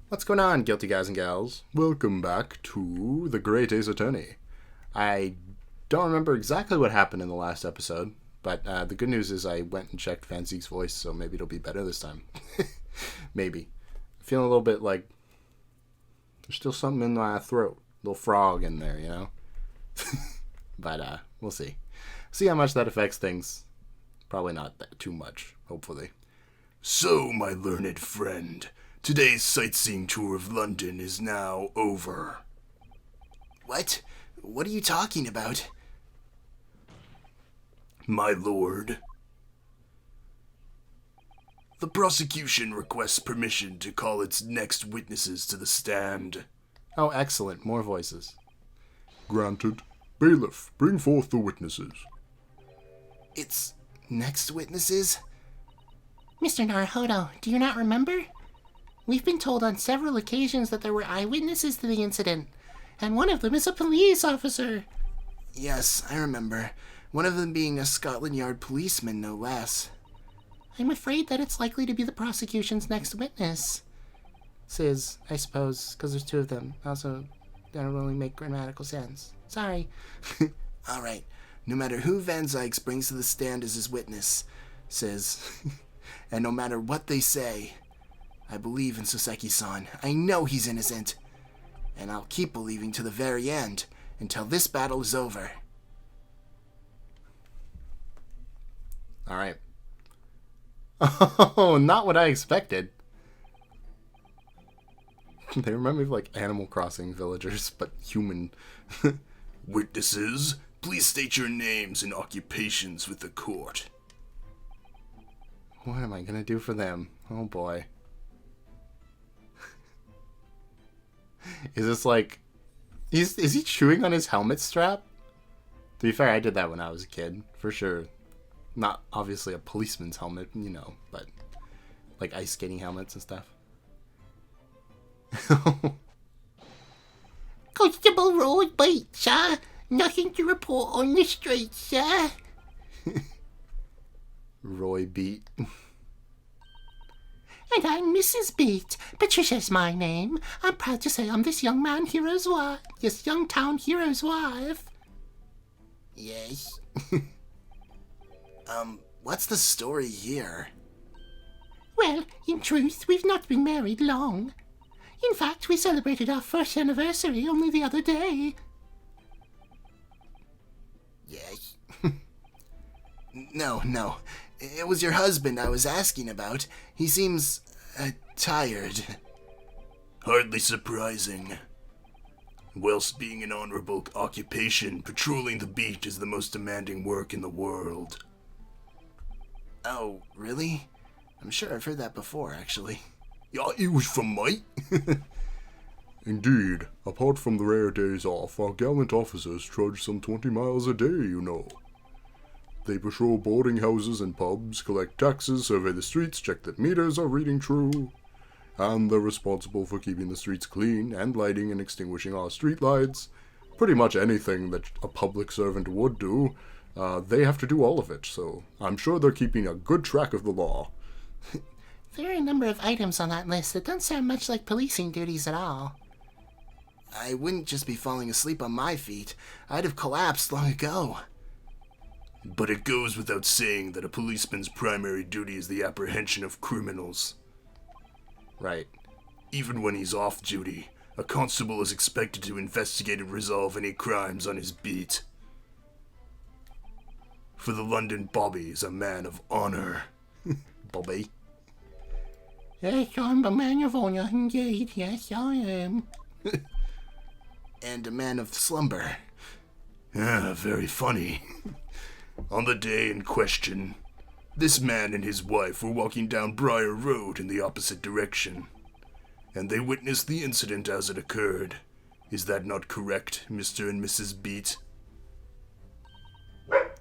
What's going on, guilty guys and gals? Welcome back to The Great Ace Attorney. I don't remember exactly what happened in the last episode, but the good news is I went and checked Van Zeke's voice, so maybe it'll be better this time. Maybe. Feeling a little bit like there's still something in my throat. Little frog in there, you know? But we'll see. See how much that affects things. Probably not that too much, hopefully. So, my learned friend, today's sightseeing tour of London is now over. What? What are you talking about? My lord, the prosecution requests permission to call its next witnesses to the stand. Oh, excellent. More voices. Granted. Bailiff, bring forth the witnesses. It's next witnesses? Mr. Naruhodo, do you not remember? We've been told on several occasions that there were eyewitnesses to the incident, and one of them is a police officer. Yes, I remember. One of them being a Scotland Yard policeman, no less. I'm afraid that it's likely to be the prosecution's next witness. Says, I suppose, because there's two of them. Also, that don't really make grammatical sense. Sorry. All right. No matter who Van Zykes brings to the stand as his witness, says, and no matter what they say, I believe in Soseki-san. I know he's innocent. And I'll keep believing to the very end, until this battle is over. All right. Oh, not what I expected. They remind me of like Animal Crossing villagers, but human. Witnesses, please state your names and occupations with the court. What am I gonna do for them? Oh boy. Is this like... Is he chewing on his helmet strap? To be fair, I did that when I was a kid, for sure. Not obviously a policeman's helmet, you know, but like ice skating helmets and stuff. Constable Roy Bate, sir. Nothing to report on the street, sir. Roy Beat. And I'm Mrs. Beat. Patricia's my name. I'm proud to say I'm this young town hero's wife. Yes. What's the story here? Well, in truth, we've not been married long. In fact, we celebrated our first anniversary only the other day. Yes. No. It was your husband I was asking about. He seems, tired. Hardly surprising. Whilst being an honorable occupation, patrolling the beat is the most demanding work in the world. Oh, really? I'm sure I've heard that before, actually. Yeah, it was from Mike. Indeed, apart from the rare days off, our gallant officers trudge some 20 miles a day, you know. They patrol boarding houses and pubs, collect taxes, survey the streets, check that meters are reading true. And they're responsible for keeping the streets clean and lighting and extinguishing our streetlights. Pretty much anything that a public servant would do, they have to do all of it, so I'm sure they're keeping a good track of the law. There are a number of items on that list that don't sound much like policing duties at all. I wouldn't just be falling asleep on my feet. I'd have collapsed long ago. But it goes without saying that a policeman's primary duty is the apprehension of criminals. Right. Even when he's off duty, a constable is expected to investigate and resolve any crimes on his beat. For the London Bobby is a man of honor. Bobby. Yes, I'm a man of honor, indeed. Yes, I am. And a man of slumber. Ah, very funny. On the day in question, this man and his wife were walking down Briar Road in the opposite direction, and they witnessed the incident as it occurred. Is that not correct, Mr. and Mrs. Beat?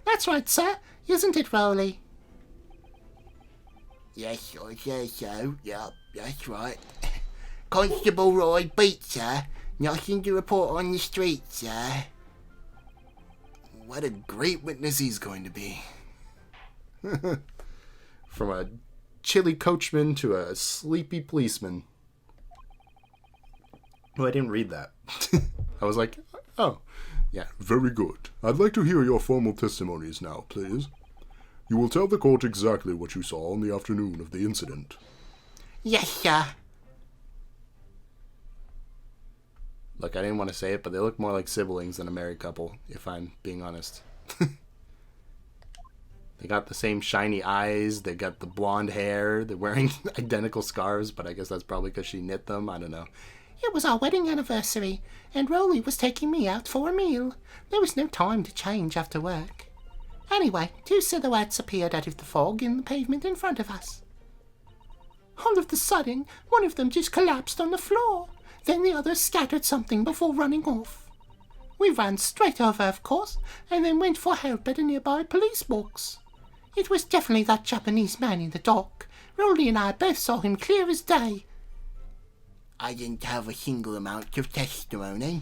That's right, sir. Isn't it, Rowley? Yes, I say so. Yep, that's right. Constable Roy Beat, sir. Nothing to report on the street, sir. What a great witness he's going to be. From a chilly coachman to a sleepy policeman. Oh, I didn't read that. I was like, oh, yeah. Very good. I'd like to hear your formal testimonies now, please. You will tell the court exactly what you saw on the afternoon of the incident. Yes, sir. Look, I didn't want to say it, but they look more like siblings than a married couple, if I'm being honest. They got the same shiny eyes, they got the blonde hair, they're wearing identical scarves, but I guess that's probably because she knit them, I don't know. It was our wedding anniversary, and Rolly was taking me out for a meal. There was no time to change after work. Anyway, two silhouettes appeared out of the fog in the pavement in front of us. All of a sudden, one of them just collapsed on the floor. Then the other scattered something before running off. We ran straight over, of course, and then went for help at a nearby police box. It was definitely that Japanese man in the dock. Rolly and I both saw him clear as day. I didn't have a single amount of testimony.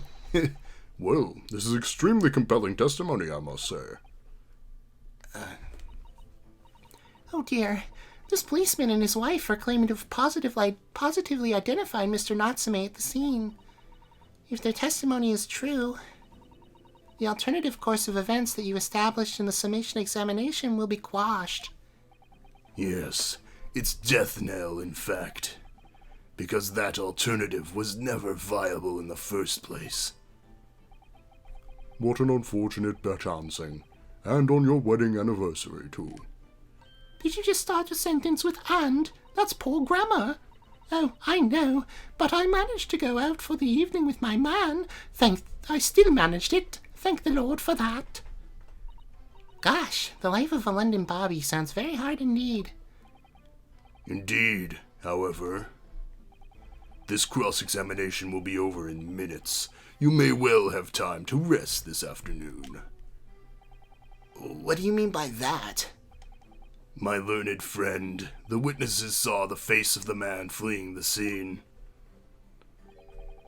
Well, this is extremely compelling testimony, I must say. Oh dear, this policeman and his wife are claiming to have positively identified Mr. Natsume at the scene. If their testimony is true, the alternative course of events that you established in the summation examination will be quashed. Yes, it's death knell, in fact. Because that alternative was never viable in the first place. What an unfortunate chancing. And on your wedding anniversary, too. Did you just start a sentence with "and"? That's poor grammar. Oh, I know, but I managed to go out for the evening with my man. I still managed it. Thank the Lord for that. Gosh, the life of a London Bobby sounds very hard indeed. Indeed, however. This cross-examination will be over in minutes. You may well have time to rest this afternoon. What do you mean by that? My learned friend, the witnesses saw the face of the man fleeing the scene.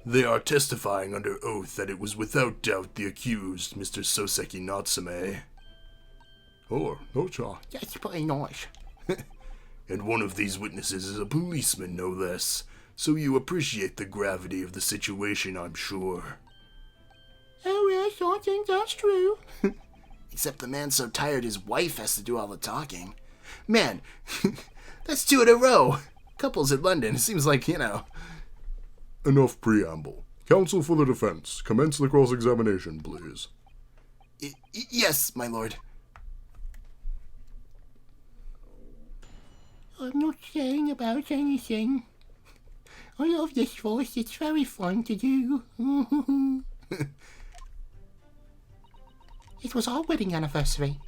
They are testifying under oath that it was without doubt the accused, Mr. Soseki Natsume. Oh, no, sir. That's pretty nice. And one of these witnesses is a policeman, no less, so you appreciate the gravity of the situation, I'm sure. Oh yes, I think that's true. Except the man's so tired his wife has to do all the talking. Man, that's 2 in a row. Couples in London, it seems like, Enough preamble. Counsel for the defense, commence the cross-examination, please. Yes, my lord. I'm not saying about anything. I love this voice, it's very fun to do. It was our wedding anniversary.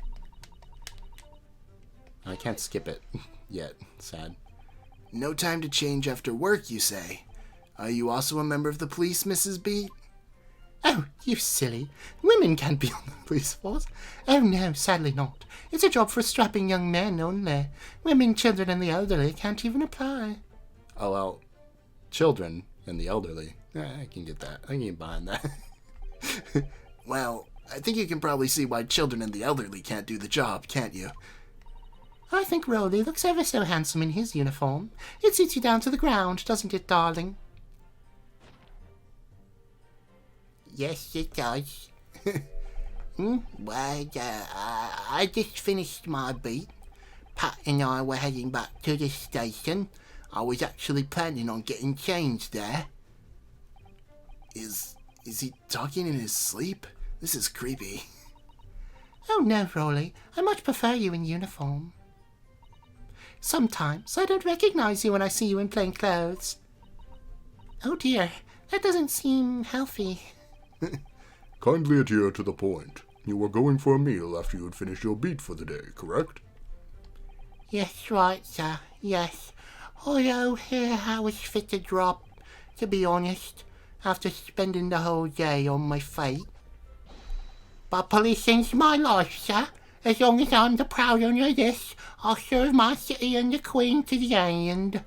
I can't skip it yet. Sad. No time to change after work, you say? Are you also a member of the police, Mrs. B? Oh, you silly. Women can't be on the police force. Oh no, sadly not. It's a job for strapping young men only. Women, children, and the elderly can't even apply. Oh, well, children and the elderly. I can get that. I can get behind that. Well, I think you can probably see why children and the elderly can't do the job, can't you? I think Rolly looks ever so handsome in his uniform. It suits you down to the ground, doesn't it, darling? Yes, it does. Well, I just finished my beat. Pat and I were heading back to the station. I was actually planning on getting changed there. Is he talking in his sleep? This is creepy. Oh no, Rolly. I much prefer you in uniform. Sometimes I don't recognize you when I see you in plain clothes. Oh dear, that doesn't seem healthy. Kindly adhere to the point. You were going for a meal after you had finished your beat for the day, correct? Yes, right, sir. Yes. Although here I was fit to drop, to be honest, after spending the whole day on my feet. But policing's my life, sir. As long as I'm the proud owner of this, I'll serve my city and the Queen to the end.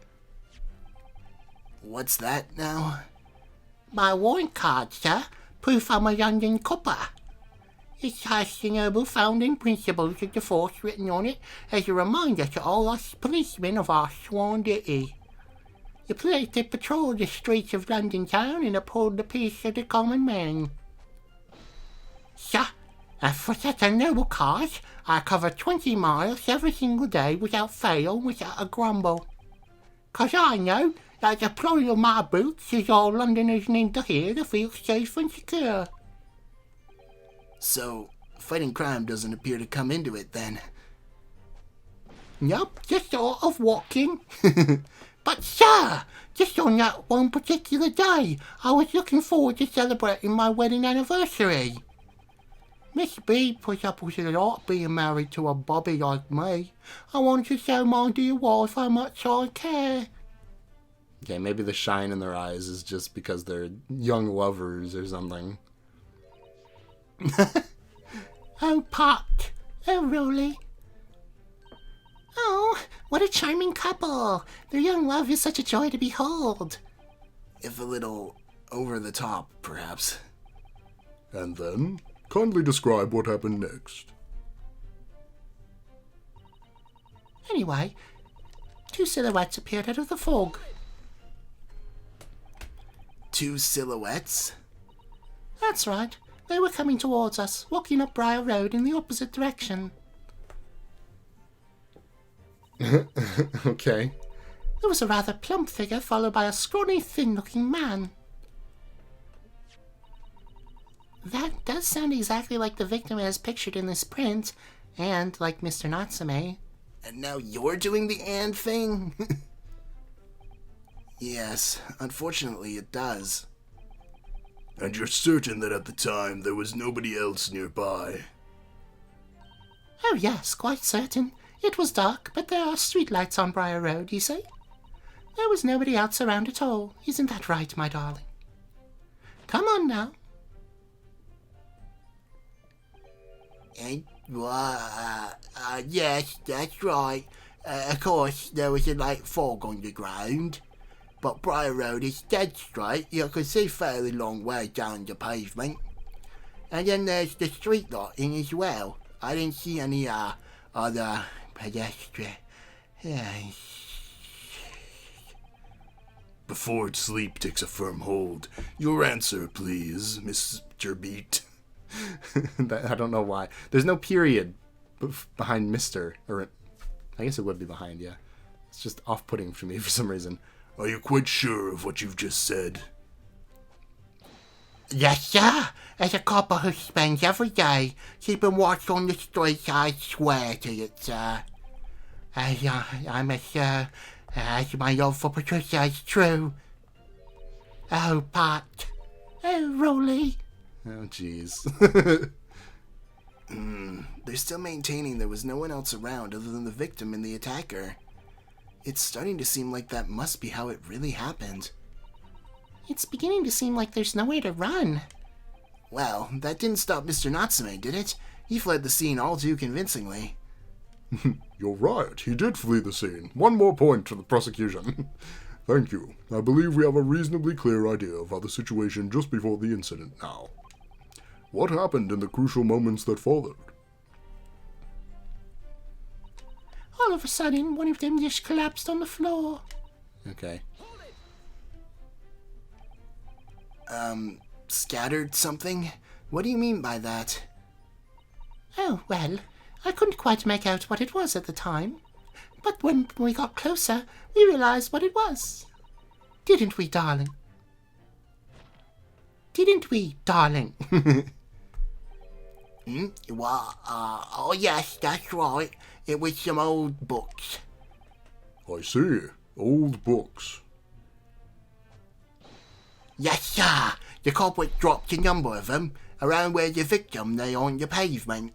What's that now? My warrant card, sir. Proof I'm a London copper. It has the noble founding principles of the force written on it as a reminder to all us policemen of our sworn duty. The police did patrol the streets of London town and uphold the peace of the common man. Sir, and for such a noble cause, I cover 20 miles every single day without fail, without a grumble. 'Cause I know that the ploy of my boots is all Londoners need to hear to feel safe and secure. So, fighting crime doesn't appear to come into it then. Nope, just sort of walking. But sir, just on that one particular day, I was looking forward to celebrating my wedding anniversary. Miss B put up with a lot being married to a bobby like me. I wanted to show my dear wife how much I care. Okay, maybe the shine in their eyes is just because they're young lovers or something. Oh, Pot. Oh, Rolly. Oh, what a charming couple. Their young love is such a joy to behold. If a little over the top, perhaps. And then, kindly describe what happened next. Anyway, 2 silhouettes appeared out of the fog. 2 silhouettes? That's right. They were coming towards us, walking up Briar Road in the opposite direction. Okay. There was a rather plump figure followed by a scrawny, thin-looking man. That does sound exactly like the victim as pictured in this print, and like Mr. Natsume. And now you're doing the and thing? Yes, unfortunately it does. And you're certain that at the time there was nobody else nearby? Oh yes, quite certain. It was dark, but there are streetlights on Briar Road, you see. There was nobody else around at all. Isn't that right, my darling? Come on now. Yes, that's right. Of course, there was a light fog on the ground. But Briar Road is dead straight. You can see fairly long way down the pavement. And then there's the street lighting as well. I didn't see any other pedestrians. Before sleep takes a firm hold, your answer, please, Mr. Beat. I don't know why. There's no period behind Mr. Or I guess it would be behind, yeah. It's just off-putting for me for some reason. Are you quite sure of what you've just said? Yes, sir. As a copper who spends every day keeping watch on the streets, I swear to it, sir. I'm sure, as my love for Patricia is true. Oh, Pat. Oh, Rolly. Oh, jeez. They're still maintaining there was no one else around other than the victim and the attacker. It's starting to seem like that must be how it really happened. It's beginning to seem like there's nowhere to run. Well, that didn't stop Mr. Natsume, did it? He fled the scene all too convincingly. You're right, he did flee the scene. One more point to the prosecution. Thank you. I believe we have a reasonably clear idea of the situation just before the incident now. What happened in the crucial moments that followed? All of a sudden, one of them just collapsed on the floor. Okay. Scattered something? What do you mean by that? Oh, well, I couldn't quite make out what it was at the time. But when we got closer, we realized what it was. Didn't we, darling? Didn't we, darling? Well, oh yes, that's right. It was some old books. I see. Old books. Yes, sir. The culprit dropped a number of them around where the victim lay on the pavement.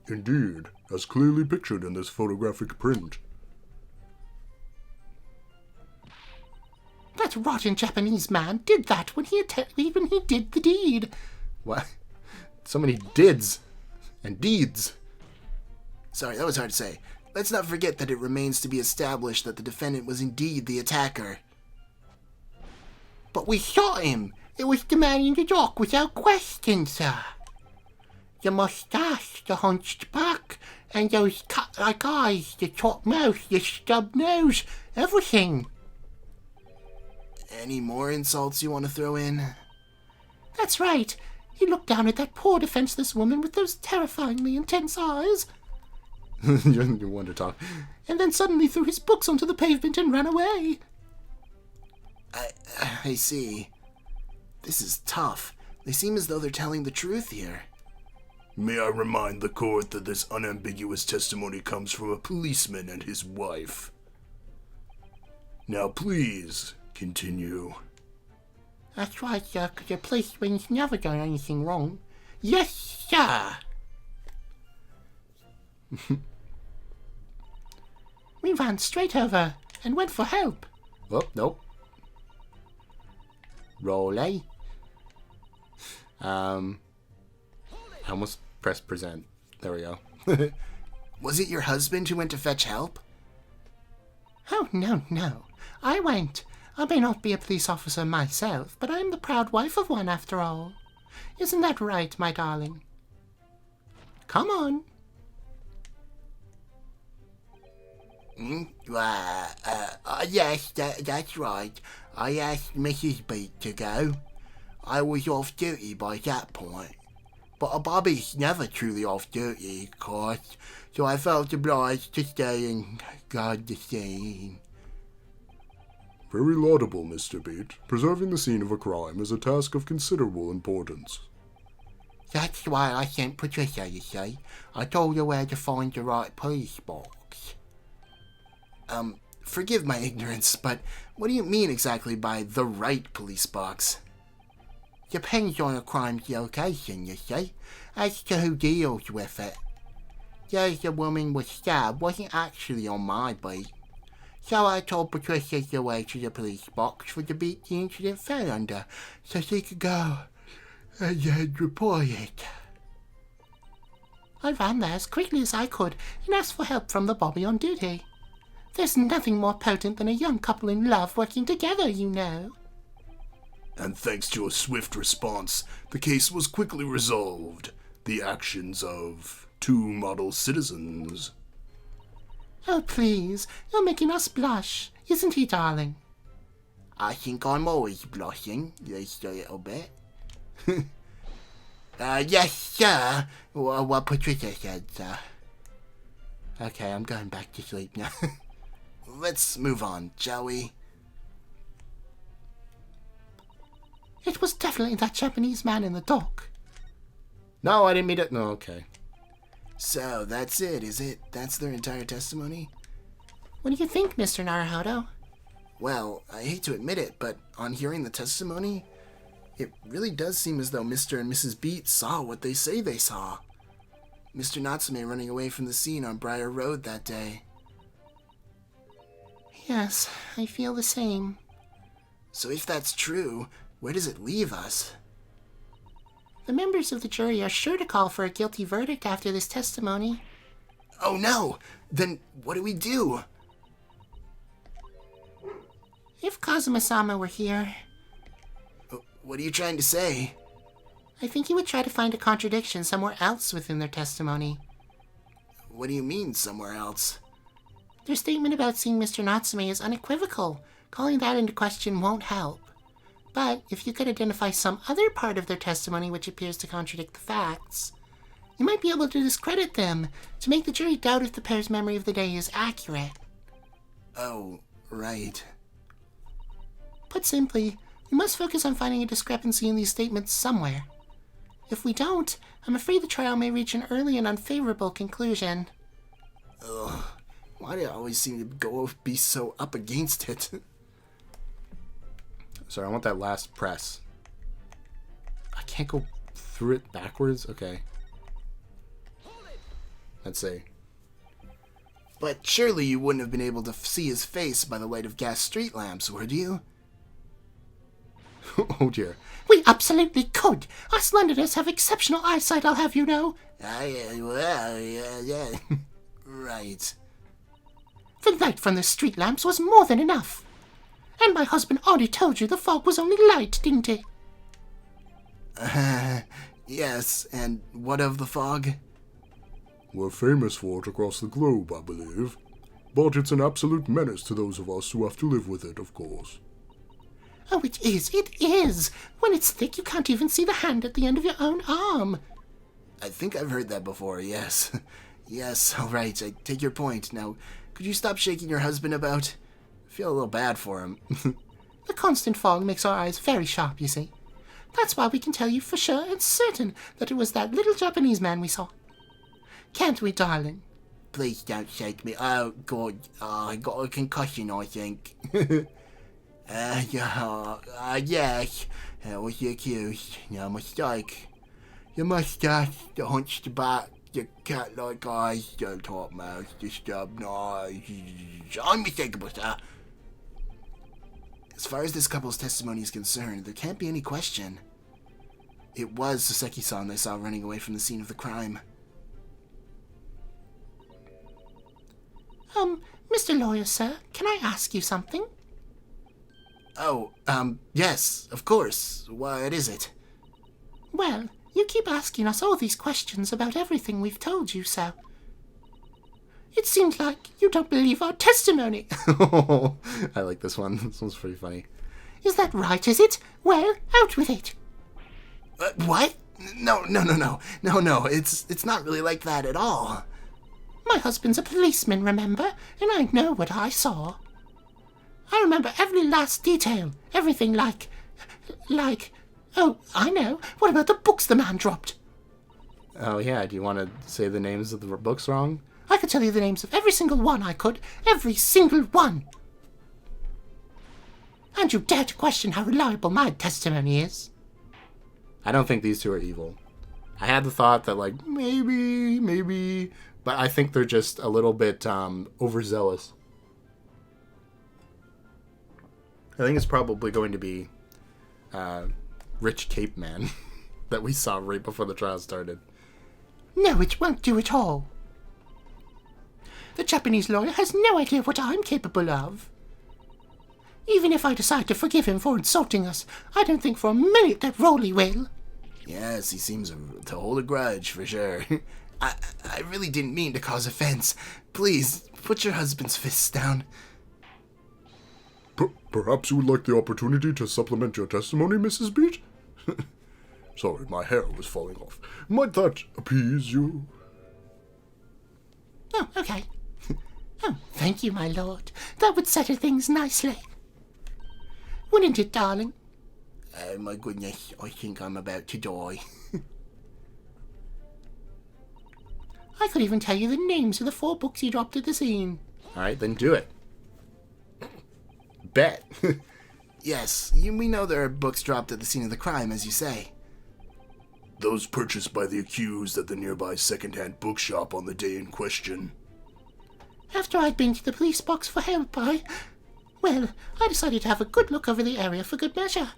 Indeed, as clearly pictured in this photographic print. That rotten Japanese man did that when he did the deed. What? So many dids and deeds. Sorry, that was hard to say. Let's not forget that it remains to be established that the defendant was indeed the attacker. But we shot him. It was the man in the dock without question, sir. The moustache, the hunched back, and those cut-like eyes, the chopped mouth, the stubbed nose, everything. Any more insults you want to throw in? That's right. He looked down at that poor defenseless woman with those terrifyingly intense eyes, You want to talk? and then suddenly threw his books onto the pavement and ran away. I see. This is tough. They seem as though they're telling the truth here. May I remind the court that this unambiguous testimony comes from a policeman and his wife. Now please, continue. That's right, sir, 'cause your policeman's never done anything wrong. Yes, sir! We ran straight over and went for help. Oh, nope. Rolly. I almost pressed present. There we go. Was it your husband who went to fetch help? Oh, no, no. I went. I may not be a police officer myself, but I'm the proud wife of one after all. Isn't that right, my darling? Come on. Yes, that's right. I asked Mrs. Beat to go. I was off duty by that point. But Bobby's never truly off duty, of course, so I felt obliged to stay and guard the scene. Very laudable, Mr. Beat. Preserving the scene of a crime is a task of considerable importance. That's why I sent Patricia, you see. I told her where to find the right police box. Forgive my ignorance, but what do you mean exactly by the right police box? Depends on a crime's location, you see, as to who deals with it. The woman was stabbed wasn't actually on my beat, so I told Patricia the way to the police box for the beat the incident fell under, so she could go and report it. I ran there as quickly as I could and asked for help from the Bobby on duty. There's nothing more potent than a young couple in love working together, you know. And thanks to a swift response, the case was quickly resolved. The actions of 2 model citizens. Oh, please, you're making us blush, isn't he, darling? I think I'm always blushing, just a little bit. Yes, sir. What Patricia said, sir. Okay, I'm going back to sleep now. Let's move on, shall we? It was definitely that Japanese man in the dock. No, I didn't mean it. No, okay. So, that's it, is it? That's their entire testimony? What do you think, Mr. Naruhodo? Well, I hate to admit it, but on hearing the testimony, it really does seem as though Mr. and Mrs. Beat saw what they say they saw. Mr. Natsume running away from the scene on Briar Road that day. Yes, I feel the same. So if that's true, where does it leave us? The members of the jury are sure to call for a guilty verdict after this testimony. Oh no! Then what do we do? If Kazuma-sama were here, What are you trying to say? I think he would try to find a contradiction somewhere else within their testimony. What do you mean, somewhere else? Their statement about seeing Mr. Natsume is unequivocal. Calling that into question won't help. But if you could identify some other part of their testimony which appears to contradict the facts, you might be able to discredit them to make the jury doubt if the pair's memory of the day is accurate. Oh, right. Put simply, we must focus on finding a discrepancy in these statements somewhere. If we don't, I'm afraid the trial may reach an early and unfavorable conclusion. Ugh. Why do I always seem to be so up against it? Sorry, I want that last press. I can't go through it backwards? Okay. Let's see. But surely you wouldn't have been able to see his face by the light of gas street lamps, would you? Oh dear. We absolutely could! Us Londoners have exceptional eyesight, I'll have you know. Yeah. Right. The light from the street lamps was more than enough. And my husband already told you the fog was only light, didn't he? Yes, and what of the fog? We're famous for it across the globe, I believe. But it's an absolute menace to those of us who have to live with it, of course. Oh, it is, it is! When it's thick, you can't even see the hand at the end of your own arm. I think I've heard that before, yes. Yes, all right, I take your point. Now, could you stop shaking your husband about? I feel a little bad for him. The constant fog makes our eyes very sharp, you see. That's why we can tell you for sure and certain that it was that little Japanese man we saw. Can't we, darling? Please don't shake me. Oh, God. I got a concussion, I think. Yes. That was the accused. No mistake. Your mustache, the hunched back, the cat-like eyes, the top mouth, the stub nose. Unmistakable, sir. As far as this couple's testimony is concerned, there can't be any question. It was Soseki-san they saw running away from the scene of the crime. Mr. Lawyer, sir, can I ask you something? Oh, yes, of course. What is it? Well, you keep asking us all these questions about everything we've told you, so... It seems like you don't believe our testimony. I like this one. This one's pretty funny. Is that right, is it? Well, out with it. What? No. It's not really like that at all. My husband's a policeman, remember? And I know what I saw. I remember every last detail. Everything like... Oh, I know. What about the books the man dropped? Oh, yeah. Do you want to say the names of the books wrong? I could tell you the names of every single one I could. Every single one. And you dare to question how reliable my testimony is? I don't think these two are evil. I had the thought that, like, maybe... But I think they're just a little bit overzealous. I think it's probably going to be Rich Cape Man that we saw right before the trial started. No, it won't do at all. The Japanese lawyer has no idea what I'm capable of. Even if I decide to forgive him for insulting us, I don't think for a minute that Rowley will. Yes, he seems to hold a grudge, for sure. I really didn't mean to cause offense. Please, put your husband's fists down. Perhaps you would like the opportunity to supplement your testimony, Mrs. Beat? Sorry, my hair was falling off. Might that appease you? Oh, okay. Oh, thank you, my lord. That would settle things nicely. Wouldn't it, darling? Oh, my goodness, I think I'm about to die. I could even tell you the names of the 4 books he dropped at the scene. Alright, then do it. Bet. Yes, we know there are books dropped at the scene of the crime, as you say. Those purchased by the accused at the nearby second-hand bookshop on the day in question. After I'd been to the police box for help, I decided to have a good look over the area for good measure.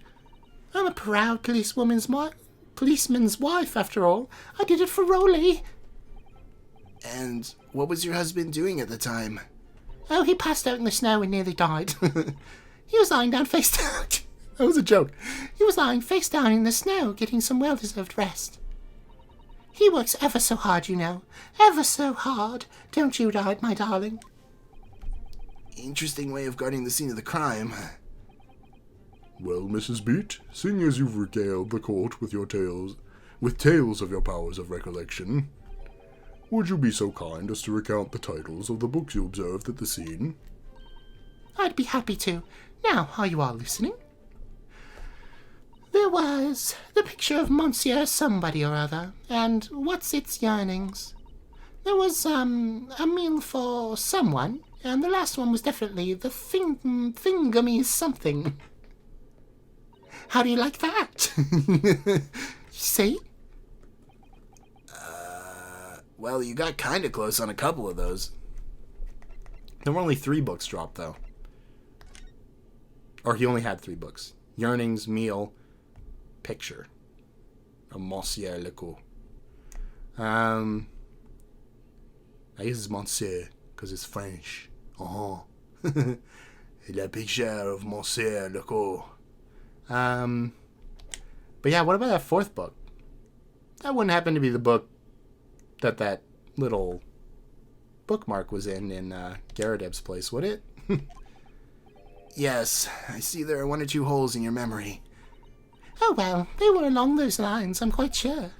I'm a proud policeman's wife, after all. I did it for Rowley. And what was your husband doing at the time? Oh, he passed out in the snow and nearly died. He was lying down face down. That was a joke. He was lying face down in the snow, getting some well-deserved rest. He works ever so hard, you know. Ever so hard. Don't you, my darling? Interesting way of guarding the scene of the crime. Well, Mrs. Beat, seeing as you've regaled the court with tales of your powers of recollection, would you be so kind as to recount the titles of the books you observed at the scene? I'd be happy to. Now, are you all listening? There was the picture of Monsieur Somebody or other, and What's Its Yearnings. There was, a meal for someone, and the last one was definitely the Thingamy something. How do you like that? See? Well, you got kinda close on a couple of those. There were only 3 books dropped, though. Or he only had 3 books. Yearnings, Meal, Picture. A Monsieur Lecoq. I use Monsieur because it's French. La picture of Monsieur Lecoq. But yeah, what about that 4th book? That wouldn't happen to be the book that little bookmark was in Garadeb's place, would it? Yes, I see there are 1 or 2 holes in your memory. Oh well, they were along those lines, I'm quite sure.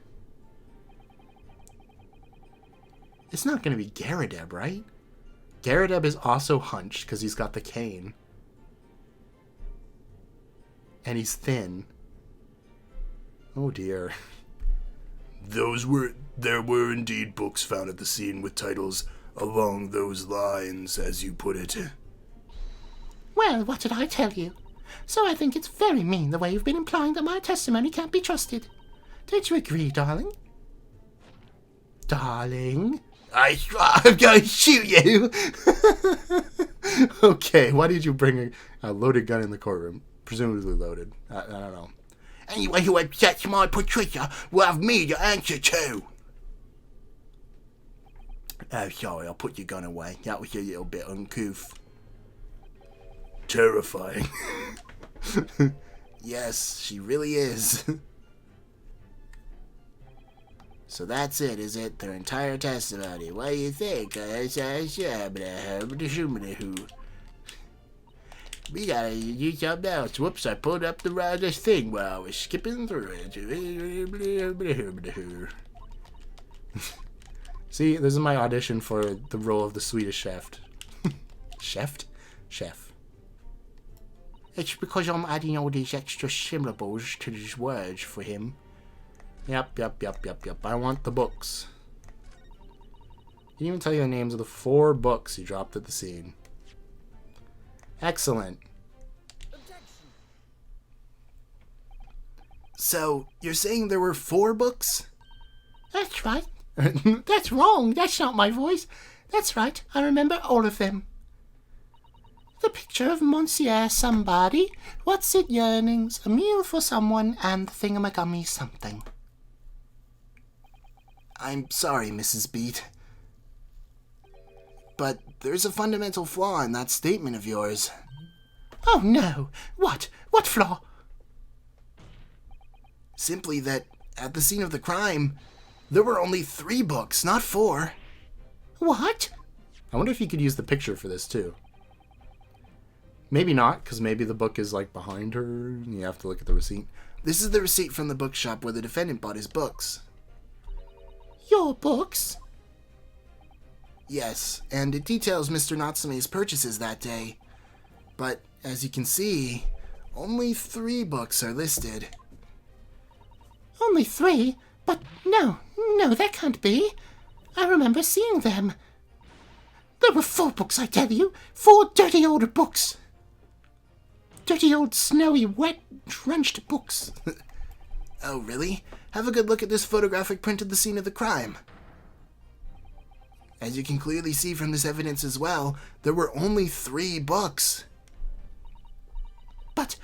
It's not going to be Garradeb, right? Garradeb is also hunched because he's got the cane. And he's thin. Oh dear. There were indeed books found at the scene with titles along those lines, as you put it. Well, what did I tell you? So I think it's very mean the way you've been implying that my testimony can't be trusted. Don't you agree, darling? Darling? I'm going to shoot you! Okay, why did you bring a loaded gun in the courtroom? Presumably loaded. I don't know. Anyone who upsets my Patricia will have me to answer to. Oh, sorry, I'll put your gun away. That was a little bit uncouth. Terrifying. Yes, she really is. So that's it, is it? Their entire testimony. What do you think? We gotta use something else. Whoops, I pulled up the wrong thing while I was skipping through it. See, this is my audition for the role of the Swedish chef. Chef. It's because I'm adding all these extra syllables to these words for him. Yep. I want the books. He didn't even tell you the names of the 4 books he dropped at the scene. Excellent. So, you're saying there were 4 books? That's right. That's wrong. That's not my voice. That's right. I remember all of them. The picture of Monsieur Somebody, What's It Yearnings, A Meal for Someone, and the Thingamagummy Something. I'm sorry, Mrs. Beat. But there's a fundamental flaw in that statement of yours. Oh no! What? What flaw? Simply that, at the scene of the crime, there were only 3 books, not 4. What? I wonder if you could use the picture for this too. Maybe not, because maybe the book is like behind her and you have to look at the receipt. This is the receipt from the bookshop where the defendant bought his books. Your books? Yes, and it details Mr. Natsume's purchases that day. But, as you can see, only 3 books are listed. Only 3? But no, that can't be. I remember seeing them. There were 4 books, I tell you. 4 dirty old books. Dirty old snowy, wet, drenched books. Oh, really? Have a good look at this photographic print of the scene of the crime. As you can clearly see from this evidence as well, there were only 3 books. But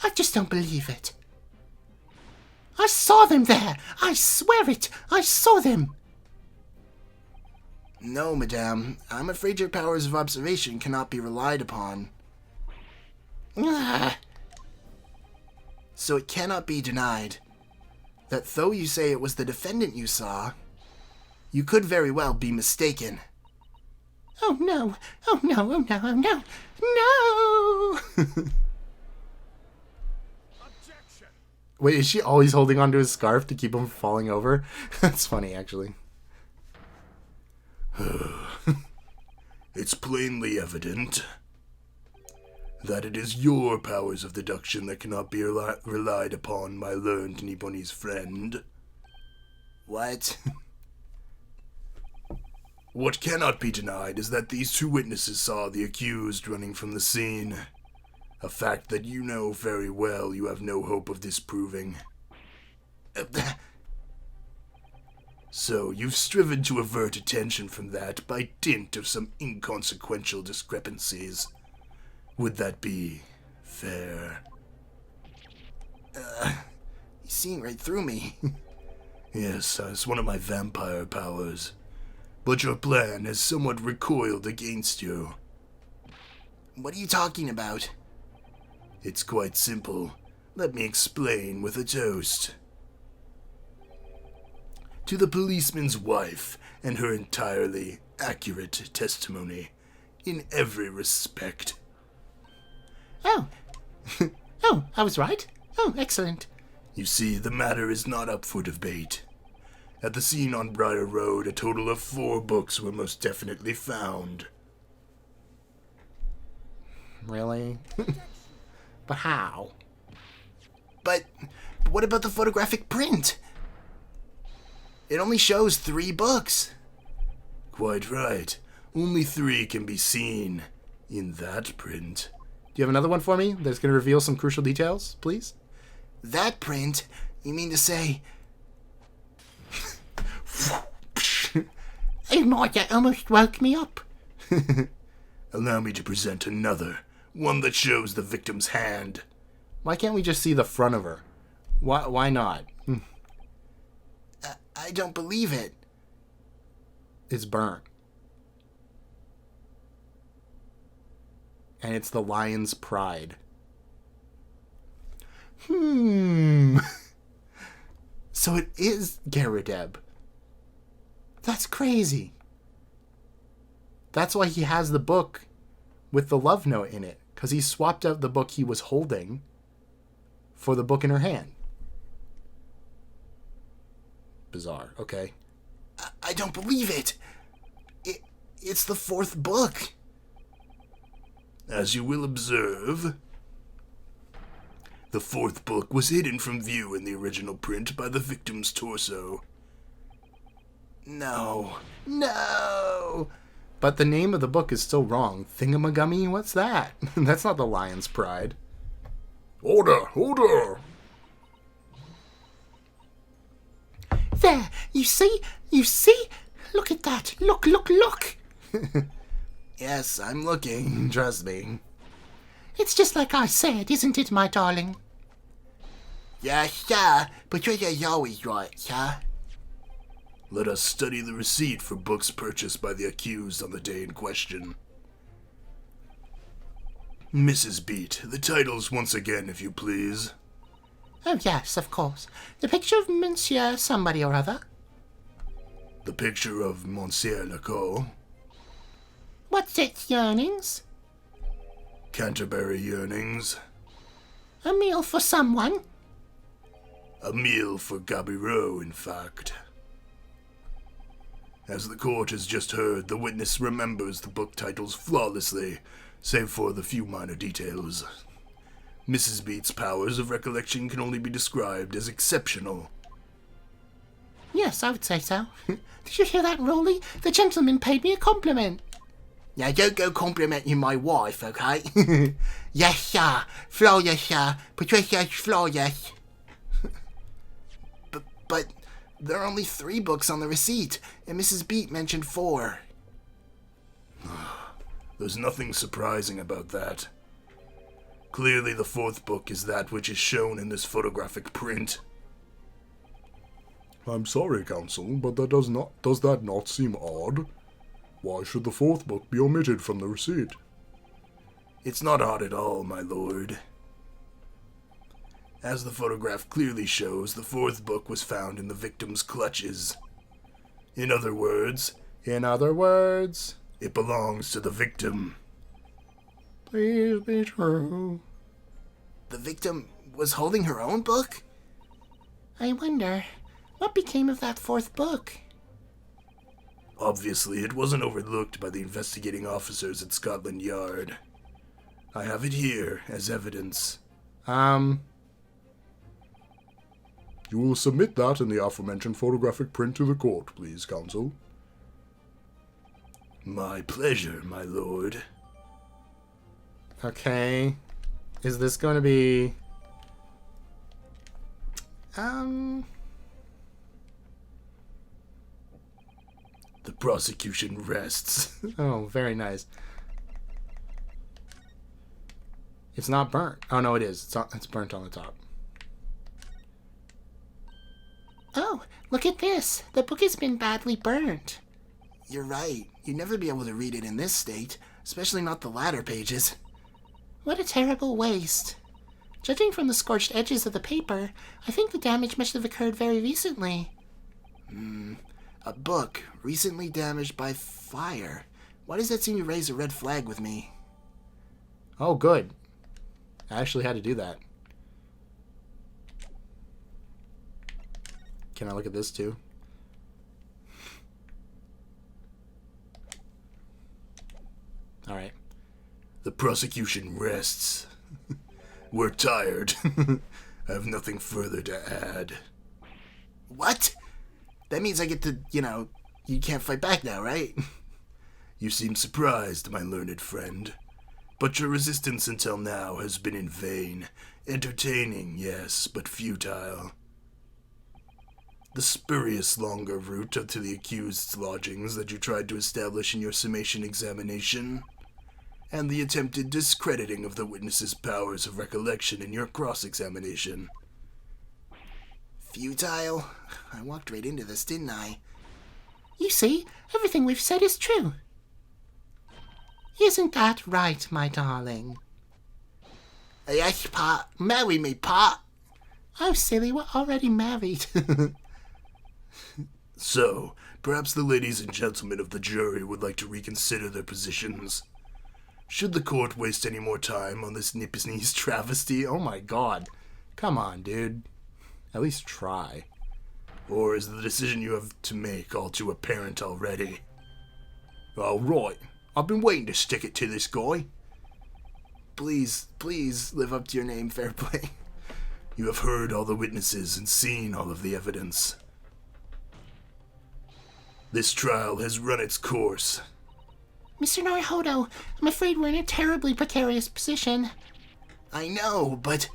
I just don't believe it. I saw them there. I swear it. I saw them. No, madame. I'm afraid your powers of observation cannot be relied upon. So it cannot be denied that though you say it was the defendant you saw, you could very well be mistaken. Oh no. Oh no. Oh no. Oh no. No! Wait, is she always holding onto his scarf to keep him from falling over? That's funny, actually. It's plainly evident that it is your powers of deduction that cannot be relied upon, my learned Nipponi's friend. What? What cannot be denied is that these 2 witnesses saw the accused running from the scene. A fact that you know very well you have no hope of disproving. So you've striven to avert attention from that by dint of some inconsequential discrepancies. Would that be fair? He's seeing right through me. Yes, it's one of my vampire powers. But your plan has somewhat recoiled against you. What are you talking about? It's quite simple. Let me explain with a toast. To the policeman's wife and her entirely accurate testimony in every respect. Oh. Oh, I was right. Oh, excellent. You see, the matter is not up for debate. At the scene on Briar Road, a total of 4 books were most definitely found. Really? But how? But what about the photographic print? It only shows 3 books. Quite right. Only 3 can be seen in that print. Do you have another one for me that's going to reveal some crucial details, please? That print? You mean to say... Oh my, that almost woke me up. Allow me to present another, one that shows the victim's hand. Why can't we just see the front of her? Why not? I don't believe it. It's burnt. And it's the lion's pride. So it is Garadeb. That's crazy. That's why he has the book with the love note in it. Because he swapped out the book he was holding for the book in her hand. Bizarre. Okay. I don't believe it. It's the 4th book. As you will observe, the 4th book was hidden from view in the original print by the victim's torso. No. But the name of the book is still wrong. Thingamagummy? What's that? That's not the lion's pride. Order! Order! There, you see? Look at that. Look. Yes, I'm looking. Trust me. It's just like I said, isn't it, my darling? Yeah, but you're always right, yeah? Let us study the receipt for books purchased by the accused on the day in question. Mrs. Beat, the titles once again, if you please. Oh, yes, of course. The picture of Monsieur somebody or other. The picture of Monsieur Lecoq. What's its yearnings? Canterbury Yearnings. A meal for someone. A meal for Gabireau, in fact. As the court has just heard, the witness remembers the book titles flawlessly, save for the few minor details. Mrs. Beat's powers of recollection can only be described as exceptional. Yes, I would say so. Did you hear that, Rolly? The gentleman paid me a compliment. Now don't go complimenting my wife, okay? Yes, sir. Flawless, sir. Patricia's flawless. But there are only 3 books on the receipt, and Mrs. Beat mentioned 4. There's nothing surprising about that. Clearly the 4th book is that which is shown in this photographic print. I'm sorry, counsel, but does that not seem odd? Why should the 4th book be omitted from the receipt? It's not odd at all, my lord. As the photograph clearly shows, the 4th book was found in the victim's clutches. In other words, It belongs to the victim. Please be true. The victim was holding her own book? I wonder, what became of that 4th book? Obviously, it wasn't overlooked by the investigating officers at Scotland Yard. I have it here as evidence. You will submit that in the aforementioned photographic print to the court, please, counsel. My pleasure, my lord. Okay. Is this going to be... The prosecution rests. Oh, very nice. It's not burnt. Oh, no, it is. It's burnt on the top. Oh, look at this. The book has been badly burnt. You're right. You'd never be able to read it in this state, especially not the latter pages. What a terrible waste. Judging from the scorched edges of the paper, I think the damage must have occurred very recently. A book recently damaged by fire. Why does that seem to raise a red flag with me? Oh, good. I actually had to do that. Can I look at this too? Alright. The prosecution rests. We're tired. I have nothing further to add. What? That means I get to, you can't fight back now, right? You seem surprised, my learned friend. But your resistance until now has been in vain. Entertaining, yes, but futile. The spurious longer route to the accused's lodgings that you tried to establish in your summation examination, and the attempted discrediting of the witness's powers of recollection in your cross-examination. Futile? I walked right into this, didn't I? You see, everything we've said is true. Isn't that right, my darling? Yes, Pa. Marry me, Pa. Oh, silly, we're already married. So, perhaps the ladies and gentlemen of the jury would like to reconsider their positions. Should the court waste any more time on this nipsneeze travesty? Oh my god. Come on, dude. At least try. Or is the decision you have to make all too apparent already? All right. I've been waiting to stick it to this guy. Please live up to your name, fair play. You have heard all the witnesses and seen all of the evidence. This trial has run its course. Mr. Naruhodo, I'm afraid we're in a terribly precarious position. I know, but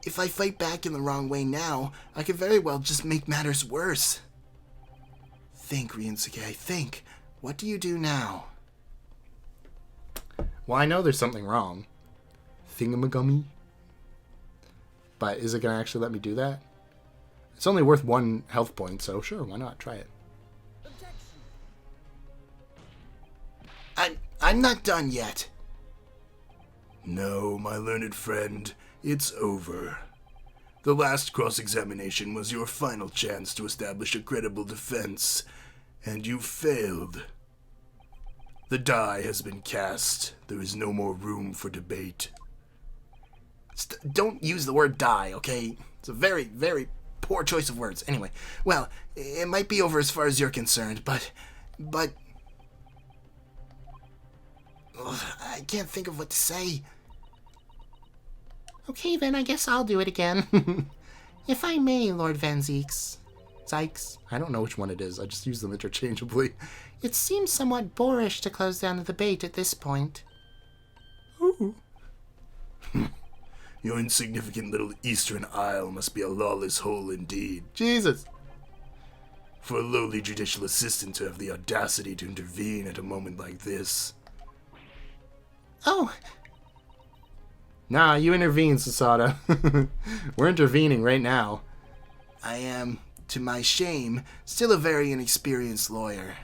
if I fight back in the wrong way now, I could very well just make matters worse. Think, Ryusuke, think. What do you do now? Well, I know there's something wrong. Thingamagummy. But is it going to actually let me do that? It's only worth 1 health point, so sure, why not? Try it. I'm not done yet. No, my learned friend, it's over. The last cross-examination was your final chance to establish a credible defense, and you failed. The die has been cast. There is no more room for debate. Don't use the word die, okay? It's a very, very poor choice of words. Anyway, well, it might be over as far as you're concerned, but... Ugh, I can't think of what to say. Okay, then I guess I'll do it again. If I may, Lord Van Zieks. Zykes. I don't know which one it is. I just use them interchangeably. It seems somewhat boorish to close down the debate at this point. Ooh. Your insignificant little Eastern Isle must be a lawless hole indeed. Jesus. For a lowly judicial assistant to have the audacity to intervene at a moment like this. Oh, Nah, you intervene, Susato. We're intervening right now. I am, to my shame, still a very inexperienced lawyer.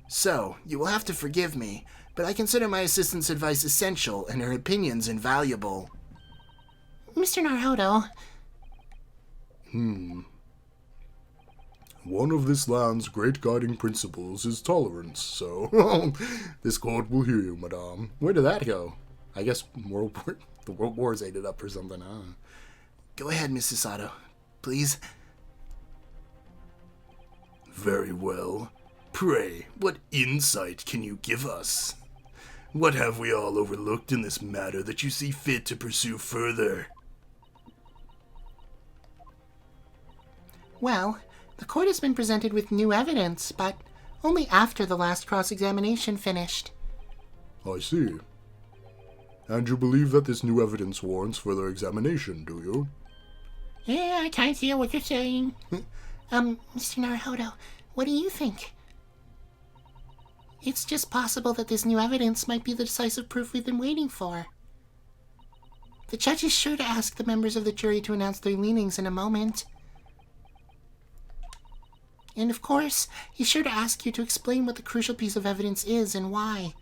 So, you will have to forgive me, but I consider my assistant's advice essential and her opinions invaluable. Mr. Naruhodo. One of this land's great guiding principles is tolerance, so this court will hear you, madame. Where did that go? I guess the World Wars ate it up or something, huh? Go ahead, Mrs. Sato. Please. Very well. Pray, what insight can you give us? What have we all overlooked in this matter that you see fit to pursue further? Well, the court has been presented with new evidence, but only after the last cross-examination finished. I see. And you believe that this new evidence warrants further examination, do you? Yeah, I can't hear what you're saying. Mr. Naruhodo, what do you think? It's just possible that this new evidence might be the decisive proof we've been waiting for. The judge is sure to ask the members of the jury to announce their leanings in a moment. And of course, he's sure to ask you to explain what the crucial piece of evidence is and why.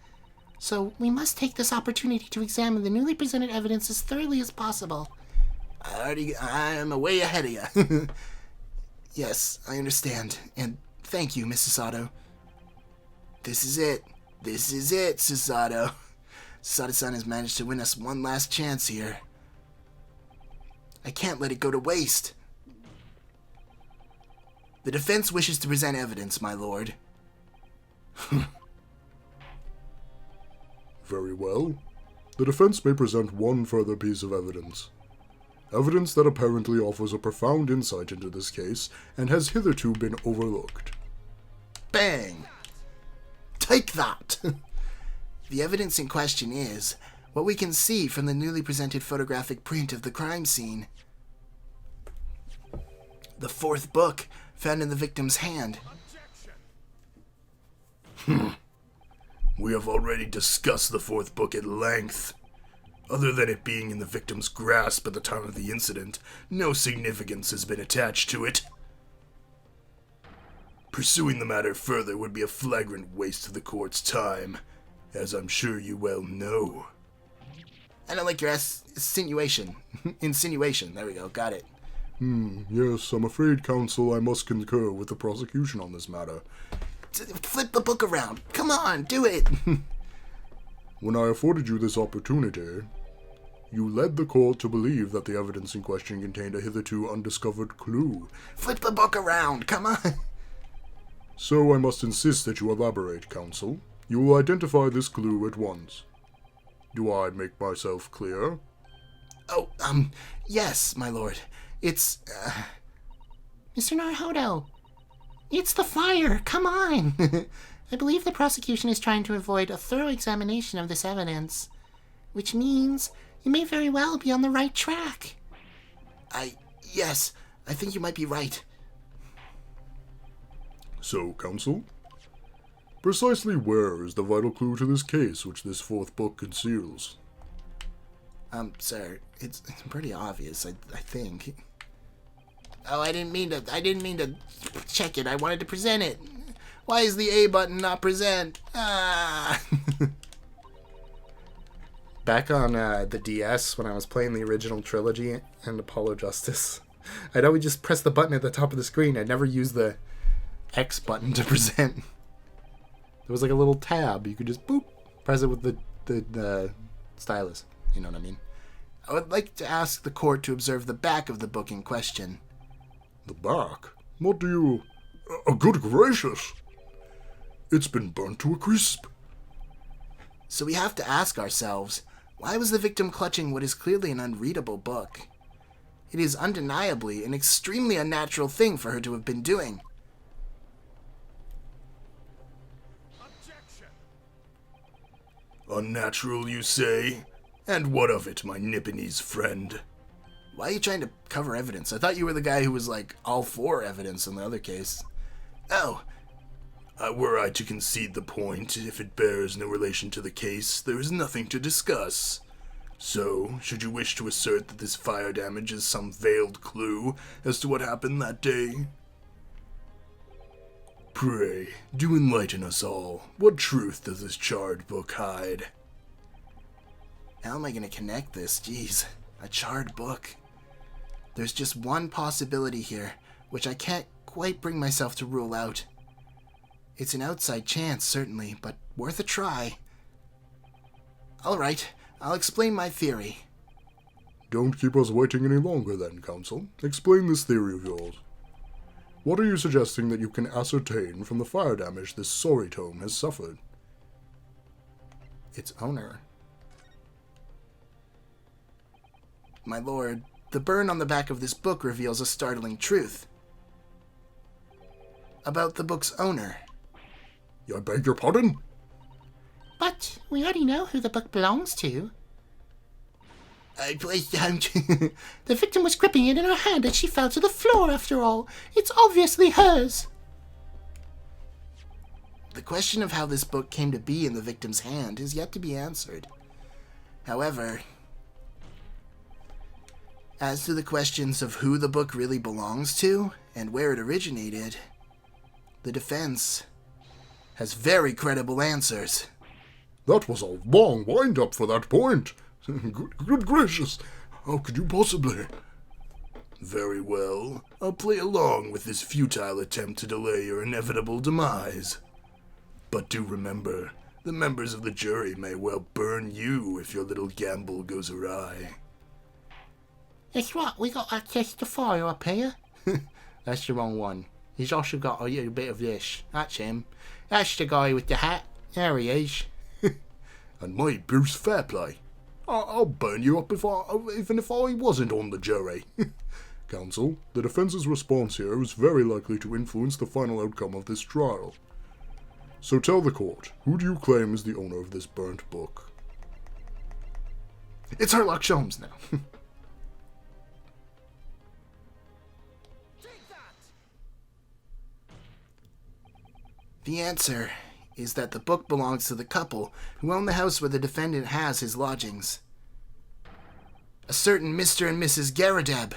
So we must take this opportunity to examine the newly presented evidence as thoroughly as possible. I'm way ahead of you. Yes, I understand. And thank you, Mrs. Sato. This is it. This is it, Susato. Sada-san has managed to win us one last chance here. I can't let it go to waste. The defense wishes to present evidence, my lord. Very well. The defense may present one further piece of evidence. Evidence that apparently offers a profound insight into this case and has hitherto been overlooked. Bang! Take that! The evidence in question is what we can see from the newly presented photographic print of the crime scene. The fourth book found in the victim's hand. We have already discussed the fourth book at length. Other than it being in the victim's grasp at the time of the incident, no significance has been attached to it. Pursuing the matter further would be a flagrant waste of the court's time, as I'm sure you well know. I don't like your insinuation. Insinuation. There we go. Got it. Yes, I'm afraid, counsel, I must concur with the prosecution on this matter. Flip the book around. Come on, do it. When I afforded you this opportunity, you led the court to believe that the evidence in question contained a hitherto undiscovered clue. Flip the book around. Come on. So I must insist that you elaborate, counsel. You will identify this clue at once. Do I make myself clear? Oh, yes, my lord. It's, Mr. Naruhodo, it's the fire. Come on. I believe the prosecution is trying to avoid a thorough examination of this evidence, which means you may very well be on the right track. Yes, I think you might be right. So, counsel? Precisely where is the vital clue to this case which this fourth book conceals? Sir, it's pretty obvious, I think. Oh, I didn't mean to check it. I wanted to present it. Why is the A button not present? Ah! Back on the DS, when I was playing the original trilogy and Apollo Justice, I'd always just press the button at the top of the screen. I'd never use the X button to present. There was like a little tab. You could just boop, press it with the stylus. You know what I mean? I would like to ask the court to observe the back of the book in question. The back? What do you... good gracious! It's been burnt to a crisp. So we have to ask ourselves, why was the victim clutching what is clearly an unreadable book? It is undeniably an extremely unnatural thing for her to have been doing. Unnatural, you say? And what of it, my Nipponese friend? Why are you trying to cover evidence? I thought you were the guy who was like all for evidence in the other case. Oh. Were I to concede the point, if it bears no relation to the case, there is nothing to discuss. So, should you wish to assert that this fire damage is some veiled clue as to what happened that day? Pray, do enlighten us all. What truth does this charred book hide? How am I going to connect this? Jeez, a charred book. There's just one possibility here, which I can't quite bring myself to rule out. It's an outside chance, certainly, but worth a try. Alright, I'll explain my theory. Don't keep us waiting any longer then, counsel. Explain this theory of yours. What are you suggesting that you can ascertain from the fire damage this sorry tome has suffered? Its owner. My lord, the burn on the back of this book reveals a startling truth. About the book's owner. I beg your pardon? But we already know who the book belongs to. The The victim was gripping it in her hand as she fell to the floor, after all. It's obviously hers. question of how this book came to be in the victim's hand is yet to be answered. However, as to the questions of who the book really belongs to and where it originated, the defense has very credible answers. That was a long wind-up for that point. Good gracious, how could you possibly? Very well, I'll play along with this futile attempt to delay your inevitable demise. But do remember, the members of the jury may well burn you if your little gamble goes awry. It's what, we got access to fire up here? That's the wrong one. He's also got a little bit of this. That's him. That's the guy with the hat. There he is. And my Bruce Fairplay. I'll burn you up even if I wasn't on the jury. Counsel, the defense's response here is very likely to influence the final outcome of this trial. So tell the court, who do you claim is the owner of this burnt book? It's Sherlock Holmes now. The answer is that the book belongs to the couple who own the house where the defendant has his lodgings. A certain Mr. and Mrs. Garadeb.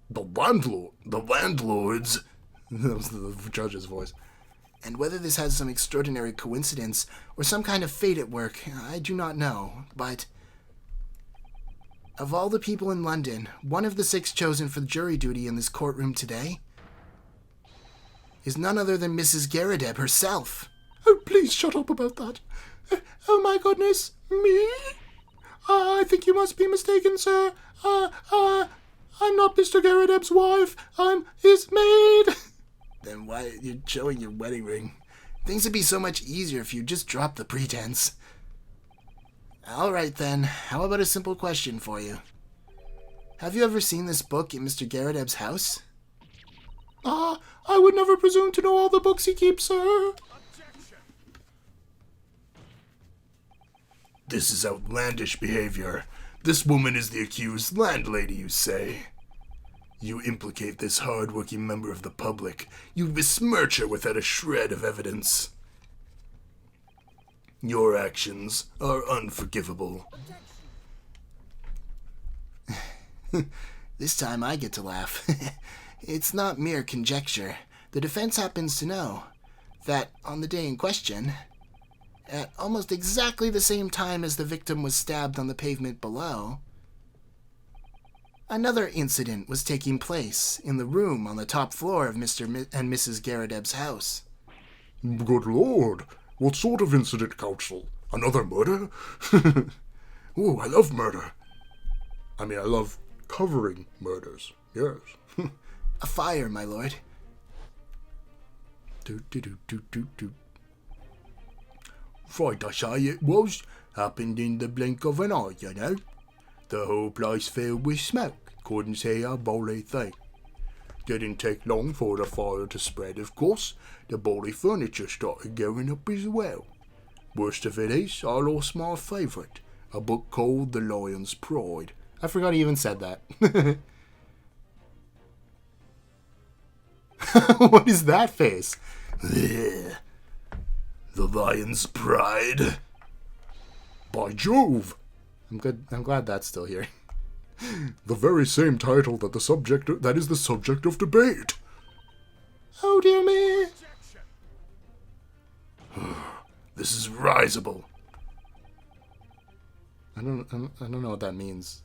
The landlords. That was the judge's voice. And whether this has some extraordinary coincidence or some kind of fate at work, I do not know, but of all the people in London, one of the 6 chosen for jury duty in this courtroom today is none other than Mrs. Garadeb herself. Oh, please shut up about that. Oh my goodness, me? I think you must be mistaken, sir. I'm not Mr. Garadeb's wife. I'm his maid. Then why you're showing your wedding ring? Things would be so much easier if you just dropped the pretense. All right then, how about a simple question for you? Have you ever seen this book in Mr. Garadeb's house? I would never presume to know all the books he keeps, sir. This is outlandish behavior. This woman is the accused landlady, you say? You implicate this hard-working member of the public. You besmirch her without a shred of evidence. Your actions are unforgivable. This time I get to laugh. It's not mere conjecture. The defense happens to know that on the day in question, at almost exactly the same time as the victim was stabbed on the pavement below, another incident was taking place in the room on the top floor of Mr. and Mrs. Garadeb's house. Good Lord, what sort of incident, counsel? Another murder? Oh, I love murder. I mean, I love covering murders, yes. A fire, my lord. Right, I say it was. Happened in the blink of an eye, you know. The whole place filled with smoke. Couldn't see a bully thing. Didn't take long for the fire to spread, of course. The bully furniture started going up as well. Worst of it is, I lost my favourite. A book called The Lion's Pride. I forgot he even said that. What is that face? The Lion's Pride. By Jove! I'm glad that's still here. The very same title that is the subject of debate. Oh dear me! This is risible. I don't know what that means.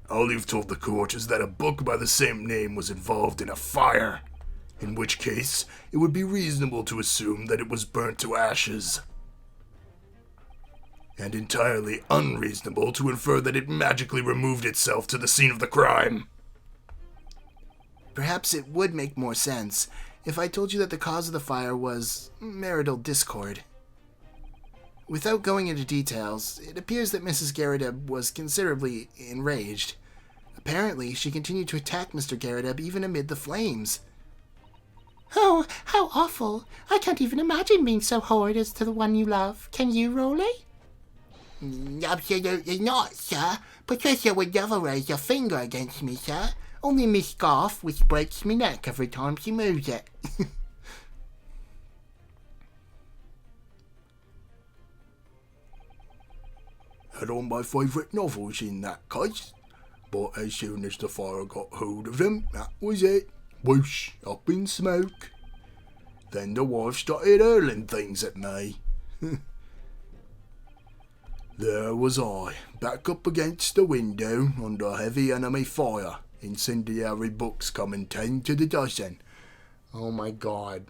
All you've told the court is that a book by the same name was involved in a fire, in which case it would be reasonable to assume that it was burnt to ashes, and entirely unreasonable to infer that it magically removed itself to the scene of the crime. Perhaps it would make more sense if I told you that the cause of the fire was marital discord. Without going into details, it appears that Mrs. Garadeb was considerably enraged. Apparently, she continued to attack Mr. Garadeb even amid the flames. Oh, how awful. I can't even imagine being so horrid as to the one you love. Can you, Rolly? Absolutely not, sir. Patricia would never raise a finger against me, sir. Only Miss Garth, which breaks me neck every time she moves it. Had on my favourite novels in that case, but as soon as the fire got hold of them, that was it. Whoosh, up in smoke. Then the wife started hurling things at me. There was I, back up against the window under heavy enemy fire, incendiary books coming 10 to the dozen. Oh my god.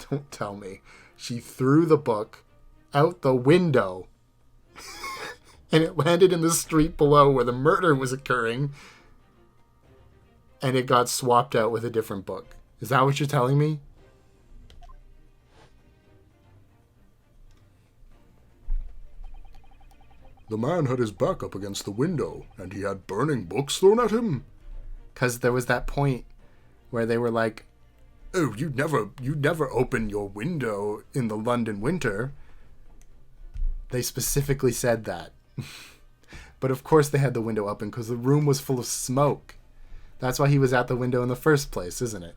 Don't tell me. She threw the book out the window. And it landed in the street below where the murder was occurring. And it got swapped out with a different book. Is that what you're telling me? The man had his back up against the window, and he had burning books thrown at him. Because there was that point where they were like, oh, you'd never open your window in the London winter. They specifically said that. But of course they had the window open because the room was full of smoke. That's why he was at the window in the first place, isn't it?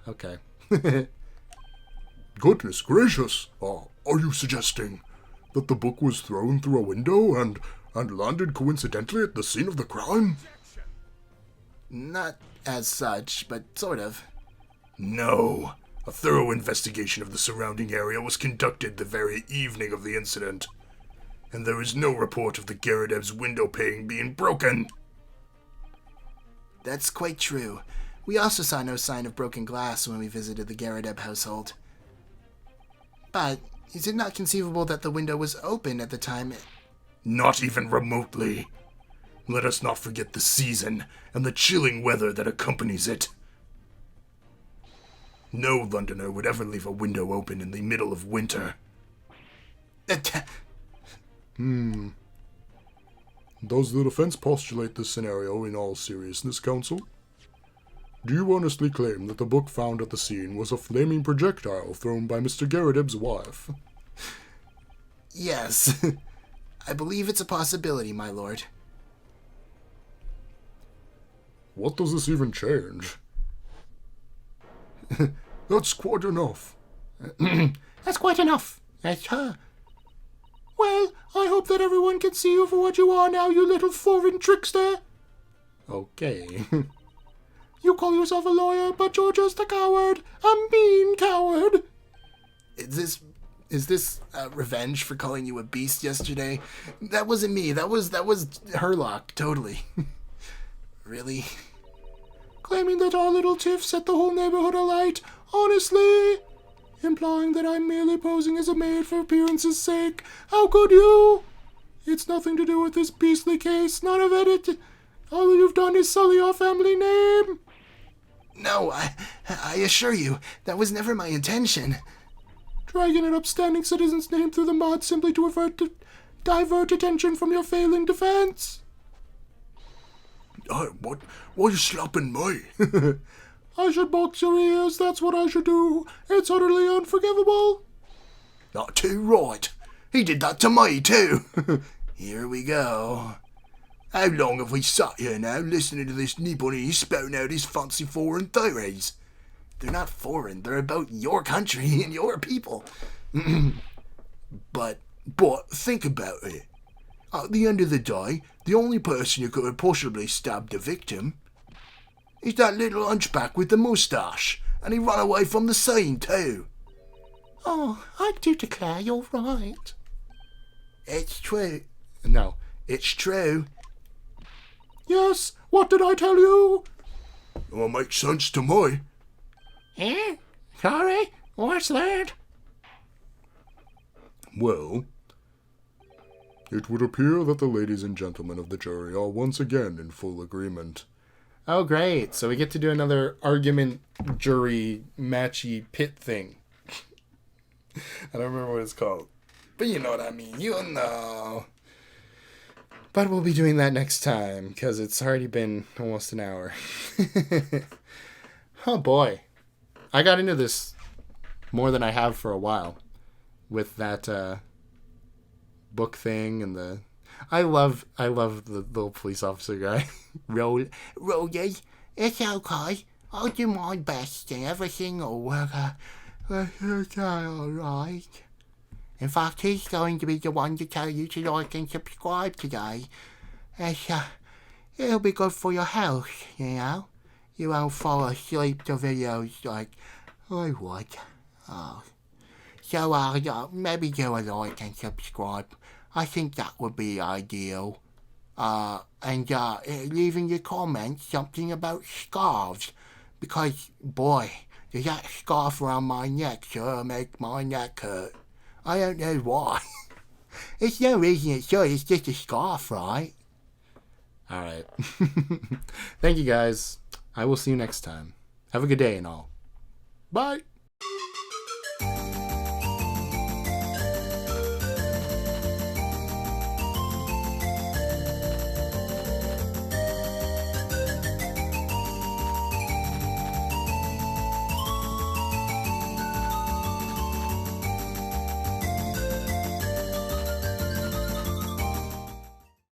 Okay. Goodness gracious! Are you suggesting that the book was thrown through a window and landed coincidentally at the scene of the crime? Not as such, but sort of. No. A thorough investigation of the surrounding area was conducted the very evening of the incident, and there is no report of the Garrideb's window pane being broken. That's quite true. We also saw no sign of broken glass when we visited the Garrideb household. But is it not conceivable that the window was open at the time? Not even remotely. Let us not forget the season and the chilling weather that accompanies it. No Londoner would ever leave a window open in the middle of winter. Does the defense postulate this scenario in all seriousness, counsel? Do you honestly claim that the book found at the scene was a flaming projectile thrown by Mr. Garrideb's wife? Yes. I believe it's a possibility, my lord. What does this even change? That's quite enough. That's quite enough. That's her. Well, I hope that everyone can see you for what you are now, you little foreign trickster. Okay. You call yourself a lawyer, but you're just a coward. A mean coward. Is this revenge for calling you a beast yesterday? That wasn't me. That was Herlock, totally. Really? Claiming that our little tiff set the whole neighborhood alight, honestly? Implying that I'm merely posing as a maid for appearance's sake. How could you? It's nothing to do with this beastly case, none of it. All you've done is sully our family name. No, I assure you, that was never my intention. Dragging an upstanding citizen's name through the mud simply to divert attention from your failing defense. What are you slapping me? I should box your ears, that's what I should do. It's utterly unforgivable. Not too right. He did that to me too. Here we go. How long have we sat here now listening to this Nippon spouting out his fancy foreign theories? They're not foreign, they're about your country and your people. But think about it. At the end of the day, the only person who could have possibly stabbed the victim is that little hunchback with the moustache, and he ran away from the scene too. Oh, I do declare you're right. It's true. No, it's true. Yes, what did I tell you? Well, makes sense to me. Eh? Sorry? What's that? Well, it would appear that the ladies and gentlemen of the jury are once again in full agreement. Oh, great. So we get to do another argument jury matchy pit thing. I don't remember what it's called. But you know what I mean. You know. But we'll be doing that next time, because it's already been almost an hour. Oh, boy. I got into this more than I have for a while. With that book thing and the... I love the little police officer guy. Rolly, it's okay. I'll do my best and everything will work alright. In fact, he's going to be the one to tell you to like and subscribe today. It'll be good for your health, you know? You won't fall asleep to videos like I would. Oh. So, maybe do a like and subscribe. I think that would be ideal. And leaving your comments something about scarves. Because, boy, That scarf around my neck sure make my neck hurt. I don't know why. It's no reason it should, it's just a scarf, right? Alright. Thank you guys. I will see you next time. Have a good day and all. Bye.